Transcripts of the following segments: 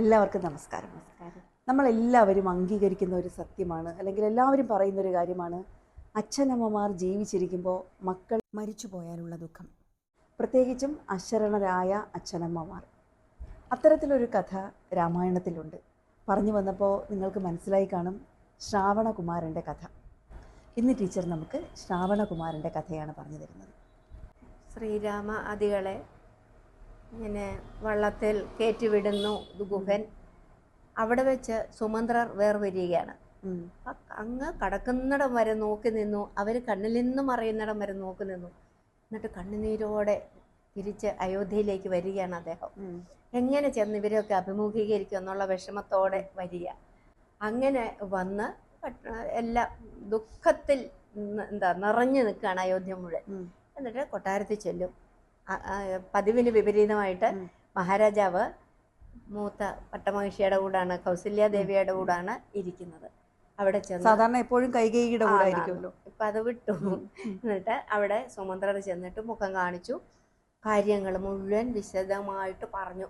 എല്ലാവർക്കും നമസ്കാരം. നമ്മളെല്ലാവരും അംഗീകരിക്കുന്ന ഒരു സത്യമാണ്, അല്ലെങ്കിൽ എല്ലാവരും പറയുന്നൊരു കാര്യമാണ്, അച്ഛനമ്മമാർ ജീവിച്ചിരിക്കുമ്പോൾ മക്കൾ മരിച്ചു പോയാലുള്ള ദുഃഖം, പ്രത്യേകിച്ചും അശരണരായ അച്ഛനമ്മമാർ. അത്തരത്തിലൊരു കഥ രാമായണത്തിലുണ്ട്. പറഞ്ഞു വന്നപ്പോൾ നിങ്ങൾക്ക് മനസ്സിലായി കാണും, ശ്രാവണകുമാരൻ്റെ കഥ. ഇന്ന് ടീച്ചർ നമുക്ക് ശ്രാവണകുമാരൻ്റെ കഥയാണ് പറഞ്ഞു തരുന്നത്. ശ്രീരാമ ആദികളെ ഇങ്ങനെ വള്ളത്തിൽ കയറ്റിവിടുന്നു ഗുഹൻ. അവിടെ വെച്ച് സുമന്ത്രർ വേർപിരിയുകയാണ്. അങ്ങ് കടക്കുന്നിടം വരെ നോക്കി നിന്നു. അവർ കണ്ണിൽ നിന്നും മറയുന്നിടം വരെ നോക്കി നിന്നു. എന്നിട്ട് കണ്ണുനീരോടെ തിരിച്ച് അയോധ്യയിലേക്ക് വരികയാണ് അദ്ദേഹം. എങ്ങനെ ചെന്ന് ഇവരെയൊക്കെ അഭിമുഖീകരിക്കും എന്നുള്ള വിഷമത്തോടെ വരിക. അങ്ങനെ വന്ന് എല്ലാം ദുഃഖത്തിൽ നിറഞ്ഞു നിൽക്കുകയാണ് അയോധ്യ മുഴുവൻ. എന്നിട്ട് കൊട്ടാരത്തിൽ ചെല്ലും. പതിവിന് വിപരീതമായിട്ട് മഹാരാജാവ് മൂത്ത പട്ടമഹിഷിയുടെ കൂടാണ്, കൗസല്യാദേവിയുടെ കൂടാണ് ഇരിക്കുന്നത്. അവിടെ ചെന്ന് സാധാരണ എപ്പോഴും കൈകേയിയുടെ കൂടെ ആയിരിക്കുമല്ലോ, ഇപ്പം അത് വിട്ടു. എന്നിട്ട് അവിടെ സുമന്ത്രർ ചെന്നിട്ട് മുഖം കാണിച്ചു, കാര്യങ്ങൾ മുഴുവൻ വിശദമായിട്ട് പറഞ്ഞു.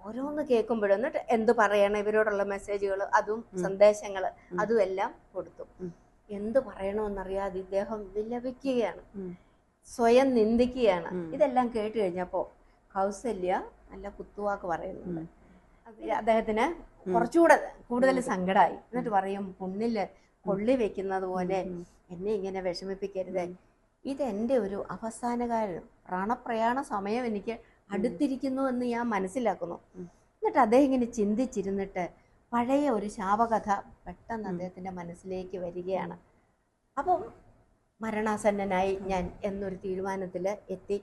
ഓരോന്ന് കേൾക്കുമ്പോഴും എന്നിട്ട് എന്ത് പറയണം, ഇവരോടുള്ള മെസ്സേജുകൾ, അതും സന്ദേശങ്ങൾ, അതും എല്ലാം കൊടുത്തു. എന്ത് പറയണമെന്നറിയാതെ ഇദ്ദേഹം വിലപിക്കുകയാണ്, സ്വയം നിന്ദിക്കുകയാണ്. ഇതെല്ലാം കേട്ട് കഴിഞ്ഞപ്പോൾ കൗസല്യ നല്ല കുത്തുവാക്ക് പറയുന്നുണ്ട്. അദ്ദേഹത്തിന് കുറച്ചുകൂടെ കൂടുതൽ സങ്കടമായി. എന്നിട്ട് പറയും, പുണ്ണില് കൊള്ളി വെക്കുന്നത് പോലെ എന്നെ ഇങ്ങനെ വിഷമിപ്പിക്കരുത്. ഇതെൻ്റെ ഒരു അവസാനകാലം, പ്രാണപ്രയാണ സമയം എനിക്ക് അടുത്തിരിക്കുന്നു എന്ന് ഞാൻ മനസ്സിലാക്കുന്നു. എന്നിട്ട് അദ്ദേഹം ഇങ്ങനെ ചിന്തിച്ചിരുന്നിട്ട് പഴയ ഒരു ശാപകഥ പെട്ടെന്ന് അദ്ദേഹത്തിൻ്റെ മനസ്സിലേക്ക് വരികയാണ്. അപ്പം മരണാസന്നനായി ഞാൻ എന്നൊരു തീരുമാനത്തിൽ എത്തി.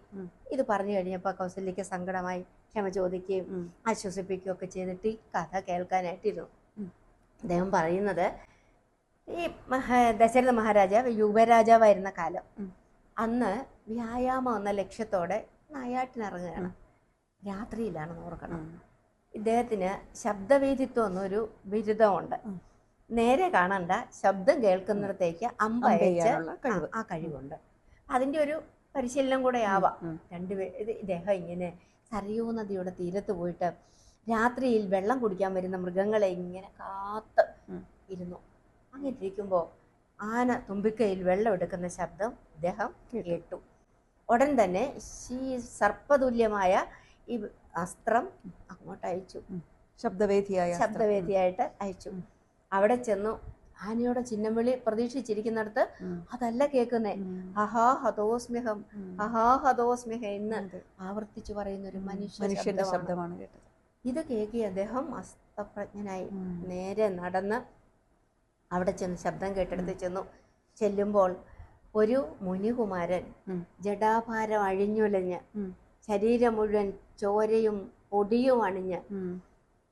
ഇത് പറഞ്ഞു കഴിഞ്ഞപ്പോൾ കൗസല്യക്ക് സങ്കടമായി. ക്ഷമ ചോദിക്കുകയും ആശ്വസിപ്പിക്കുകയും ഒക്കെ ചെയ്തിട്ട് ഈ കഥ കേൾക്കാനായിട്ടിരുന്നു. അദ്ദേഹം പറയുന്നത്, ഈ ദശരഥ മഹാരാജാവ് യുവരാജാവായിരുന്ന കാലം, അന്ന് വ്യായാമം എന്ന ലക്ഷ്യത്തോടെ നായാട്ടിനിറങ്ങുകയാണ്. രാത്രിയിലാണെന്ന് ഓർക്കണം. ഇദ്ദേഹത്തിന് ശബ്ദവേദിത്വം എന്നൊരു ബിരുദമുണ്ട്. നേരെ കാണണ്ട, ശബ്ദം കേൾക്കുന്നിടത്തേക്ക് അമ്പയച്ച് ആ കഴിവുണ്ട്. അതിൻ്റെ ഒരു പരിശീലനം കൂടെ ആവാം. ഇദ്ദേഹം ഇങ്ങനെ സരയൂ നദിയുടെ തീരത്ത് പോയിട്ട് രാത്രിയിൽ വെള്ളം കുടിക്കാൻ വരുന്ന മൃഗങ്ങളെ ഇങ്ങനെ കാത്ത് ഇരുന്നു. അങ്ങനെ ഇരിക്കുമ്പോൾ ആന തുമ്പിക്കയിൽ വെള്ളം എടുക്കുന്ന ശബ്ദം ഇദ്ദേഹം കേട്ടു. ഉടൻ തന്നെ ഈ സർപ്പതുല്യമായ ഈ അസ്ത്രം അങ്ങോട്ട് അയച്ചു, ശബ്ദവേദിയായിട്ട് അയച്ചു. അവിടെ ചെന്നു ആനയുടെ ചിഹ്നം വിളി പ്രതീക്ഷിച്ചിരിക്കുന്നിടത്ത് അതല്ല കേൾക്കുന്നേ, ഹഹാ ഹതോസ്മ്യഹം, ഹഹാ ഹതോസ്മ്യഹം എന്ന് ആവർത്തിച്ചു പറയുന്ന ഒരു മനുഷ്യന്റെ ശബ്ദമാണ് കേട്ടത്. ഇത് കേൾക്കി അദ്ദേഹം അസ്തപ്രജ്ഞനായി നേരെ നടന്ന് അവിടെ ചെന്ന് ശബ്ദം കേട്ടെടുത്ത് ചെല്ലുമ്പോൾ ഒരു മുനികുമാരൻ ജടാഭാരം അഴിഞ്ഞൊലഞ്ഞ് ശരീരം മുഴുവൻ ചോരയും പൊടിയും അണിഞ്ഞ്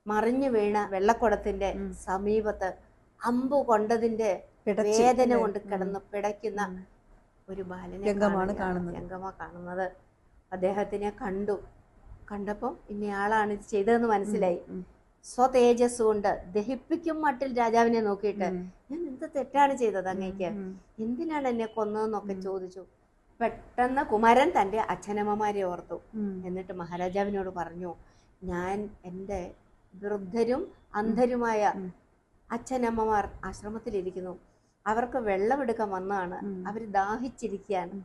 മറിഞ്ഞു വീണ വെള്ളക്കുടത്തിന്റെ സമീപത്ത് അമ്പു കൊണ്ടതിന്റെ വേദന കൊണ്ട് കിടന്ന് പിടയ്ക്കുന്ന ഒരു ബാലനെ രംഗമാണ് കാണുന്നത്. അദ്ദേഹത്തിനെ കണ്ടപ്പോൾ ഇന്നയാളാണ് ഇത് ചെയ്തതെന്ന് മനസ്സിലായി. സ്വതേജസ് കൊണ്ട് ദഹിപ്പിക്കും മട്ടിൽ രാജാവിനെ നോക്കിയിട്ട്, ഞാൻ എന്ത് തെറ്റാണ് ചെയ്തത് അങ്ങേക്ക്, എന്തിനാണ് എന്നെ കൊന്നതെന്നൊക്കെ ചോദിച്ചു. പെട്ടെന്ന് കുമാരൻ തൻ്റെ അച്ഛനമ്മമാരെ ഓർത്തു. എന്നിട്ട് മഹാരാജാവിനോട് പറഞ്ഞു, ഞാൻ എൻ്റെ വൃദ്ധരും അന്ധരുമായ അച്ഛനമ്മമാർ ആശ്രമത്തിലിരിക്കുന്നു. അവർക്ക് വെള്ളമെടുക്കാൻ വന്നതാണ്, അവർ ദാഹിച്ചിരിക്കുകയാണ്.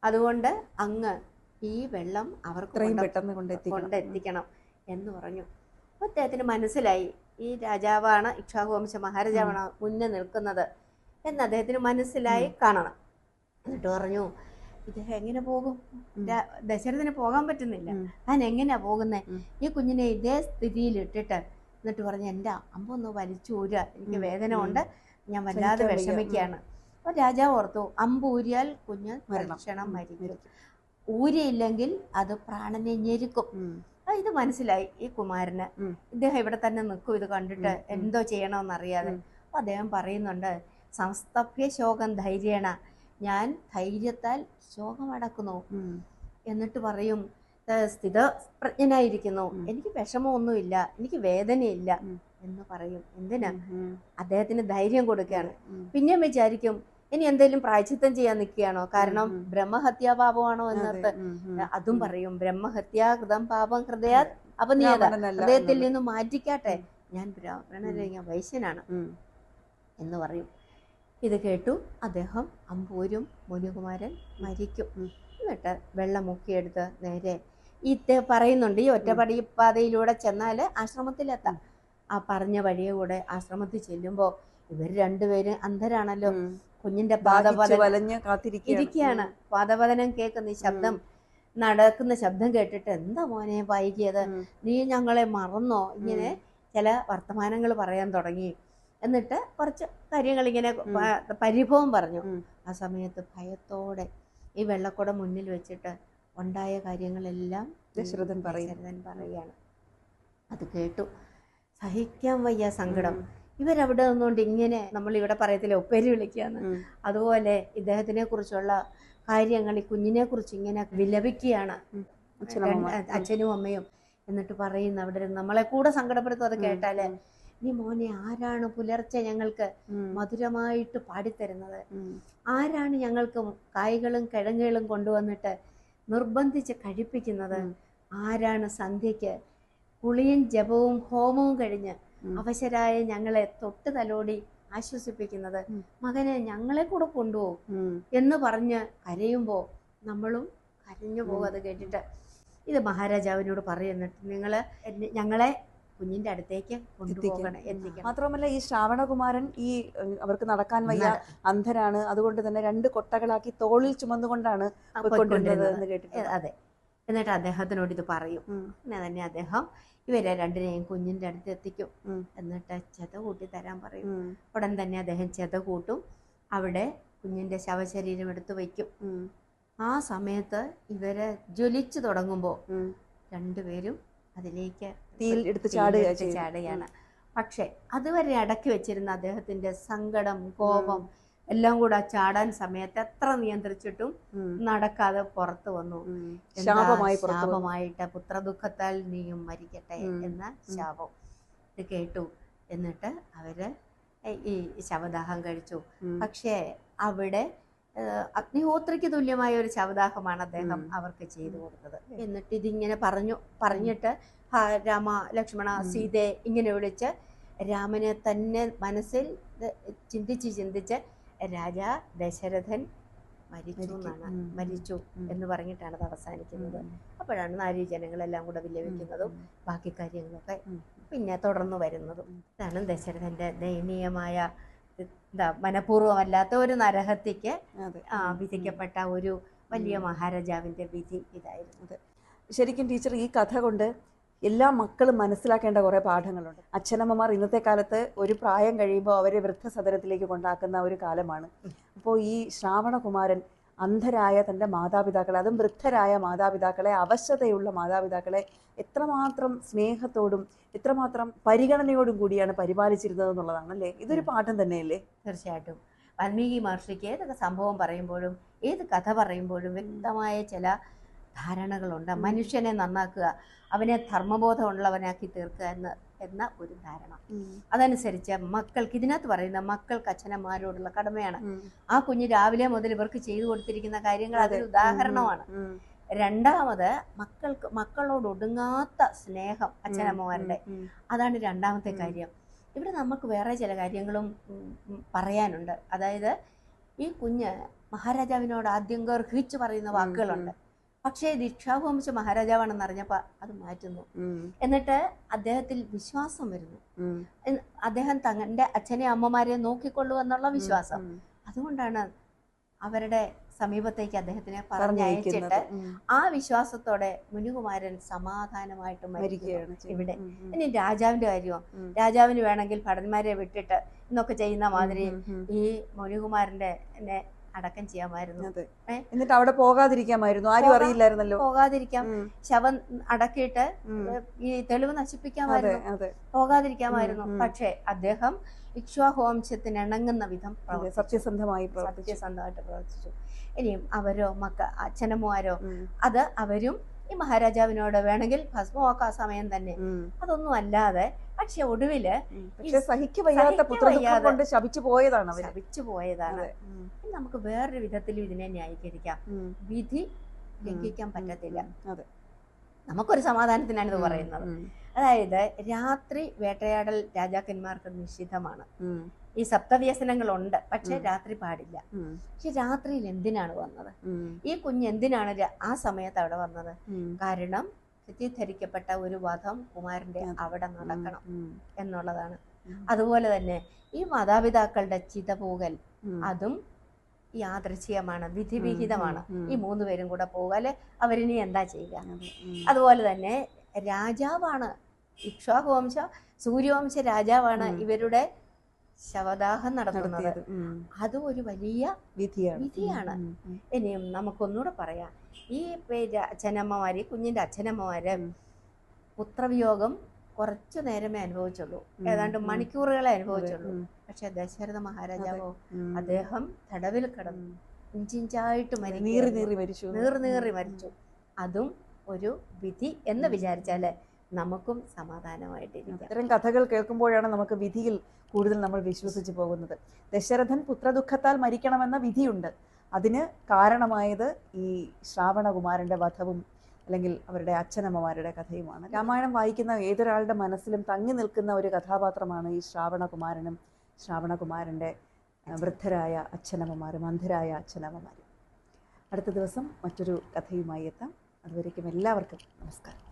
അതുകൊണ്ട് അങ്ങ് ഈ വെള്ളം അവർക്ക് കൊണ്ടെത്തിക്കണം എന്ന് പറഞ്ഞു. അപ്പോൾ അദ്ദേഹത്തിന് മനസ്സിലായി, ഈ രാജാവാണ്, ഇക്ഷ്വാകു വംശ മഹാരാജാവാണ് മുന്നേ നിൽക്കുന്നത് എന്ന് അദ്ദേഹത്തിന് മനസ്സിലായി കാണണം. എന്നിട്ട് പറഞ്ഞു, ഇദ്ദേഹം എങ്ങനെ പോകും? ദശരഥന് പോകാൻ പറ്റുന്നില്ല, ഞാൻ എങ്ങനെയാ പോകുന്നേ? ഈ കുഞ്ഞിനെ ഇതേ സ്ഥിതിയിൽ ഇട്ടിട്ട്. എന്നിട്ട് പറഞ്ഞു, എൻ്റെ അമ്പൊന്ന് വലിച്ചൂര, എനിക്ക് വേദന കൊണ്ട് ഞാൻ വല്ലാതെ വിഷമിക്കുകയാണ്. അപ്പോൾ രാജാവ് ഓർത്തു, അമ്പ് ഊരിയാൽ കുഞ്ഞ് തൽക്ഷണം മരിക്കും, ഊരിയില്ലെങ്കിൽ അത് പ്രാണനെ ഞെരുക്കും. ഇത് മനസ്സിലായി ഈ കുമാരന്. ഇദ്ദേഹം ഇവിടെ തന്നെ നിൽക്കും, ഇത് കണ്ടിട്ട് എന്തോ ചെയ്യണമെന്നറിയാതെ. അപ്പോൾ അദ്ദേഹം പറയുന്നുണ്ട്, സംസ്തഭ്യ ശോകം ധൈര്യേണ, ഞാൻ ധൈര്യത്താൽ ശോകമടക്കുന്നു. എന്നിട്ട് പറയും, സ്ഥിതപ്രജ്ഞനായിരിക്കുന്നു, എനിക്ക് വിഷമമൊന്നുമില്ല, എനിക്ക് വേദനയില്ല എന്ന് പറയും. എന്തിനാ? അദ്ദേഹത്തിന് ധൈര്യം കൊടുക്കുകയാണ്. പിന്നെയും വിചാരിക്കും, ഇനി എന്തെങ്കിലും പ്രായച്ചിത്തം ചെയ്യാൻ നിൽക്കുകയാണോ? കാരണം ബ്രഹ്മഹത്യാ പാപമാണോ എന്നർത്ഥ അതും പറയും. ബ്രഹ്മഹത്യാ കൃതം പാപം ഹൃദയ അപ്പൊ നീ അത് ബ്രാഹ്മണനല്ല ഹൃദയത്തിൽ എന്നുള്ളത്. നിന്ന് മാറ്റിക്കാട്ടെ, ഞാൻ ബ്രാഹ്മണനല്ല, ഞാൻ വൈശ്യനാണ് എന്ന് പറയും. ഇത് കേട്ടു അദ്ദേഹം അമ്പൂരും മുനികുമാരൻ മരിക്കും. എന്നിട്ട് വെള്ളം മുക്കിയെടുത്ത് നേരെ പറയുന്നുണ്ട്, ഈ ഒറ്റപ്പടി പാതയിലൂടെ ചെന്നാൽ ആശ്രമത്തിലെത്താം. ആ പറഞ്ഞ വഴിയെ കൂടെ ആശ്രമത്തിൽ ചെല്ലുമ്പോൾ ഇവർ രണ്ടുപേരും അന്ധരാണല്ലോ. കുഞ്ഞിന്റെ ഇരിക്കുകയാണ്. പാദപതനം കേൾക്കുന്ന ഈ ശബ്ദം, നടക്കുന്ന ശബ്ദം കേട്ടിട്ട്, എന്താ മോനെ വൈകിയത്, നീ ഞങ്ങളെ മറന്നോ, ഇങ്ങനെ ചില വർത്തമാനങ്ങൾ പറയാൻ തുടങ്ങി. എന്നിട്ട് കുറച്ച് കാര്യങ്ങൾ ഇങ്ങനെ പരിഭവം പറഞ്ഞു. ആ സമയത്ത് ഭയത്തോടെ ഈ വെള്ളക്കുടം മുന്നിൽ വെച്ചിട്ട് ഉണ്ടായ കാര്യങ്ങളെല്ലാം ദശരഥൻ പറയുകയാണ്. അത് കേട്ടു. സഹിക്കാൻ വയ്യ സങ്കടം. ഇവരവിടെ നിന്നുകൊണ്ട് ഇങ്ങനെ, നമ്മൾ ഇവിടെ പറയത്തില്ല ഒപ്പേരി വിളിക്കുകയാണ്, അതുപോലെ ഇദ്ദേഹത്തിനെ കുറിച്ചുള്ള കാര്യങ്ങൾ, ഈ കുഞ്ഞിനെ കുറിച്ച് ഇങ്ങനെ വിലപിക്കുകയാണ് അച്ഛനും അമ്മയും. എന്നിട്ട് പറയുന്നു, അവിടെ നമ്മളെ കൂടെ സങ്കടപ്പെടുത്തും അത് കേട്ടാല്, നീ മോനെ ആരാണ് പുലർച്ചെ ഞങ്ങൾക്ക് മധുരമായിട്ട് പാടിത്തരുന്നത്, ആരാണ് ഞങ്ങൾക്ക് കായ്കളും കിഴങ്ങുകളും കൊണ്ടുവന്നിട്ട് നിർബന്ധിച്ച് കഴിപ്പിക്കുന്നത്, ആരാണ് സന്ധ്യയ്ക്ക് കുളിയും ജപവും ഹോമവും കഴിഞ്ഞ് അവശരായ ഞങ്ങളെ തൊട്ട് തലോടി ആശ്വസിപ്പിക്കുന്നത്, മകനെ ഞങ്ങളെ കൂടെ കൊണ്ടുപോകും എന്ന് പറഞ്ഞ് കരയുമ്പോൾ നമ്മളും കരഞ്ഞു പോകും. അത് കേട്ടിട്ട് ഇത് മഹാരാജാവിനോട് പറയുന്നിട്ട്, ഞങ്ങളെ കുഞ്ഞിന്റെ അടുത്തേക്ക് കൊണ്ടുപോകണം, എത്തിക്കണം. മാത്രമല്ല ഈ ശ്രാവണകുമാരൻ ഈ അവർക്ക് നടക്കാൻ വയ്യ, അന്ധരാണ്, അതുകൊണ്ട് തന്നെ 2 കൊട്ടകളാക്കി തോളിൽ ചുമന്നുകൊണ്ടാണ് എന്ന് കേട്ടിട്ട്. അതെ. എന്നിട്ട് അദ്ദേഹത്തിനോട് ഇത് പറയും. പിന്നെ തന്നെ അദ്ദേഹം ഇവരെ രണ്ടിനെയും കുഞ്ഞിന്റെ അടുത്ത് എത്തിക്കും. എന്നിട്ട് ചെത കൂട്ടി തരാൻ പറയും. ഉടൻ തന്നെ അദ്ദേഹം ചെത കൂട്ടും. അവിടെ കുഞ്ഞിന്റെ ശവശരീരം എടുത്തു വയ്ക്കും. ആ സമയത്ത് ഇവരെ ജ്വലിച്ചു തുടങ്ങുമ്പോൾ രണ്ടുപേരും അതിലേക്ക് തീയിൽ എടുത്ത് ചാടുകയാണ്. പക്ഷെ അതുവരെ അടക്കി വെച്ചിരുന്ന അദ്ദേഹത്തിന്റെ സങ്കടം, കോപം എല്ലാം കൂടെ ചാടാൻ സമയത്ത് എത്ര നിയന്ത്രിച്ചിട്ടും നടക്കാതെ പുറത്തു വന്നു. ശാപമായിട്ട് പുത്രദുഃഖത്താൽ നീയും മരിക്കട്ടെ എന്ന ശാപം. ഇത് കേട്ടു. എന്നിട്ട് അവര് ഈ ശവദാഹം കഴിച്ചു. പക്ഷേ അവിടെ അഗ്നിഹോത്രിക്ക് തുല്യമായ ഒരു ശവദാഹമാണ് അദ്ദേഹം അവർക്ക് ചെയ്തു കൊടുത്തത്. എന്നിട്ട് ഇതിങ്ങനെ പറഞ്ഞിട്ട് രാമ, ലക്ഷ്മണ, സീതയെ ഇങ്ങനെ വിളിച്ച് രാമനെ തന്നെ മനസ്സിൽ ചിന്തിച്ച് രാജാ ദശരഥൻ മരിച്ചു എന്ന് പറഞ്ഞിട്ടാണ് അത് അവസാനിക്കുന്നത്. അപ്പോഴാണ് നാരീജനങ്ങളെല്ലാം കൂടെ വിലപിക്കുന്നതും ബാക്കി കാര്യങ്ങളൊക്കെ പിന്നെ തുടർന്നു വരുന്നതും. ഇതാണ് ദശരഥന്റെ ദയനീയമായ, മനഃപൂർവ്വമല്ലാത്ത ഒരു നരഹത്യക്ക് വിധിക്കപ്പെട്ട ഒരു വലിയ മഹാരാജാവിന്റെ വിധി ഇതായിരുന്നു. ശരിക്കും ടീച്ചർ, ഈ കഥ കൊണ്ട് എല്ലാ മക്കളും മനസ്സിലാക്കേണ്ട കുറേ പാഠങ്ങളുണ്ട്. അച്ഛനമ്മമാർ ഇന്നത്തെ കാലത്ത് ഒരു പ്രായം കഴിയുമ്പോൾ അവരെ വൃദ്ധസദനത്തിലേക്ക് കൊണ്ടാക്കുന്ന ഒരു കാലമാണ്. അപ്പോൾ ഈ ശ്രാവണകുമാരൻ അന്ധരായ തൻ്റെ മാതാപിതാക്കളെ, അതും വൃദ്ധരായ മാതാപിതാക്കളെ, അവശതയുള്ള മാതാപിതാക്കളെ എത്രമാത്രം സ്നേഹത്തോടും എത്രമാത്രം പരിഗണനയോടും കൂടിയാണ് പരിപാലിച്ചിരുന്നത് എന്നുള്ളതാണ് അല്ലേ? ഇതൊരു പാഠം തന്നെയല്ലേ? തീർച്ചയായിട്ടും. വാൽമീകി മഹർഷിക്ക് ഏതൊക്കെ സംഭവം പറയുമ്പോഴും ഏത് കഥ പറയുമ്പോഴും വ്യക്തമായ ചില ധാരണകളുണ്ട്. മനുഷ്യനെ നന്നാക്കുക, അവനെ ധർമ്മബോധമുള്ളവനാക്കി തീർക്കുക എന്ന ഒരു ധാരണ. അതനുസരിച്ച് മക്കൾക്ക്, ഇതിനകത്ത് പറയുന്ന മക്കൾക്ക് അച്ഛനമ്മമാരോടുള്ള കടമയാണ്. ആ കുഞ്ഞ് രാവിലെ മുതൽ ഇവർക്ക് ചെയ്തു കൊടുത്തിരിക്കുന്ന കാര്യങ്ങൾ അതിന് ഉദാഹരണമാണ്. രണ്ടാമത് മക്കളോട് ഒടുങ്ങാത്ത സ്നേഹം അച്ഛനമ്മമാരുടെ, അതാണ് രണ്ടാമത്തെ കാര്യം. ഇവിടെ നമുക്ക് വേറെ ചില കാര്യങ്ങളും പറയാനുണ്ട്. അതായത് ഈ കുഞ്ഞ് മഹാരാജാവിനോട് ആദ്യം ഗർഹിച്ചു പറയുന്ന വാക്കുകളുണ്ട്. പക്ഷേ ഇത് ഇക്ഷ്വാകുവംശ മഹാരാജാവാണെന്ന് അറിഞ്ഞപ്പോൾ അത് മാറ്റുന്നു. എന്നിട്ട് അദ്ദേഹത്തിൽ വിശ്വാസം വരുന്നു. അദ്ദേഹം തങ്ങളുടെ അച്ഛനെ അമ്മമാരെ നോക്കിക്കൊള്ളൂ എന്നുള്ള വിശ്വാസം. അതുകൊണ്ടാണ് അവരുടെ സമീപത്തേക്ക് അദ്ദേഹത്തിനെ പറഞ്ഞയച്ചിട്ട് ആ വിശ്വാസത്തോടെ മുനികുമാരൻ സമാധാനമായിട്ട് മരിക്കുകയാണ് ഇവിടെ. ഇനി രാജാവിന്റെ കാര്യമോ, രാജാവിന് വേണമെങ്കിൽ ഭടന്മാരെ വിട്ടിട്ട് എന്നൊക്കെ ചെയ്യുന്ന മാതിരി ഈ മുനികുമാരന്റെ അടക്കം ചെയ്യാമായിരുന്നു. എന്നിട്ട് അവിടെ പോകാതിരിക്കാമായിരുന്നു, ആരും അറിയില്ലായിരുന്നല്ലോ. പോകാതിരിക്കാം, ശവം അടക്കിയിട്ട് ഈ തെളിവ് നശിപ്പിക്കാമായിരുന്നു, പോകാതിരിക്കാമായിരുന്നു. പക്ഷെ അദ്ദേഹം ഇക്ഷ്വാകുവംശത്തിന് ഇണങ്ങുന്ന വിധം സത്യസന്ധമായിട്ട് പ്രവർത്തിച്ചു. ഇനിയും അവരോ അച്ഛനമ്മമാരോ അത് അവരും ഈ മഹാരാജാവിനോട് വേണമെങ്കിൽ ഭസ്മമാക്കാ സമയം തന്നെ, അതൊന്നും അല്ലാതെ. പക്ഷെ ഒടുവില് ശപിച്ചു പോയതാണ്. നമുക്ക് വേറൊരു വിധത്തിലും ഇതിനെ ന്യായീകരിക്കാം. വിധി ലംഘിക്കാൻ പറ്റത്തില്ല. നമുക്കൊരു സമാധാനത്തിനാണ് ഇത് പറയുന്നത്. അതായത് രാത്രി വേട്ടയാടൽ രാജാക്കന്മാർക്ക് നിഷിദ്ധമാണ്. ഈ സപ്തവ്യസനങ്ങളുണ്ട്, പക്ഷെ രാത്രി പാടില്ല. പക്ഷെ രാത്രിയിൽ എന്തിനാണ് വന്നത്? ഈ കുഞ്ഞ് എന്തിനാണ് ആ സമയത്ത് അവിടെ വന്നത്? കാരണം തെറ്റിദ്ധരിക്കപ്പെട്ട ഒരു വധം കുമാരന്റെ അവിടെ നടക്കണം എന്നുള്ളതാണ്. അതുപോലെ തന്നെ ഈ മാതാപിതാക്കളുടെ ചിത പോകൽ അതും യാദൃച്ഛികമാണ്, വിധിവിഹിതമാണ്. ഈ 3 പേരും കൂടെ പോകാല് അവരിനി എന്താ ചെയ്യുക? അതുപോലെ തന്നെ രാജാവാണ്, ഇക്ഷ്വാകു വംശ സൂര്യവംശ രാജാവാണ് ഇവരുടെ ശവദാഹം നടത്തുന്നത്. അതും ഒരു വലിയ വിധിയാണ്. ഇനിയും നമുക്കൊന്നുകൂടെ പറയാം, ഈ അച്ഛനമ്മമാര്, ഈ കുഞ്ഞിന്റെ അച്ഛനമ്മമാര് പുത്രവിയോഗം കുറച്ചു നേരമേ അനുഭവിച്ചുള്ളൂ, ഏതാണ്ട് മണിക്കൂറുകളെ അനുഭവിച്ചുള്ളൂ. പക്ഷെ ദശരഥ മഹാരാജാവോ, അദ്ദേഹം തടവിൽ കിടന്നു ഇഞ്ചിഞ്ചായിട്ട് നീറി മരിച്ചു. അതും ഒരു വിധി എന്ന് വിചാരിച്ചാല് നമുക്കും സമാധാനമായിട്ടിരിക്കാം. ഇത്തരം കഥകൾ കേൾക്കുമ്പോഴാണ് നമുക്ക് വിധിയിൽ കൂടുതൽ നമ്മൾ വിശ്വസിച്ച് പോകുന്നത്. ദശരഥൻ പുത്രദുഃഖത്താൽ മരിക്കണമെന്ന വിധിയുണ്ട്. അതിന് കാരണമായത് ഈ ശ്രാവണകുമാരന്റെ വധവും അല്ലെങ്കിൽ അവരുടെ അച്ഛനമ്മമാരുടെ കഥയുമാണ്. രാമായണം വായിക്കുന്ന ഏതൊരാളുടെ മനസ്സിലും തങ്ങി നിൽക്കുന്ന ഒരു കഥാപാത്രമാണ് ഈ ശ്രാവണകുമാരനും ശ്രാവണകുമാരൻ്റെ വൃദ്ധരായ അച്ഛനമ്മമാരും അന്ധരായ അച്ഛനമ്മമാരും. അടുത്ത ദിവസം മറ്റൊരു കഥയുമായി എത്താം. അതുവരേക്കും എല്ലാവർക്കും നമസ്കാരം.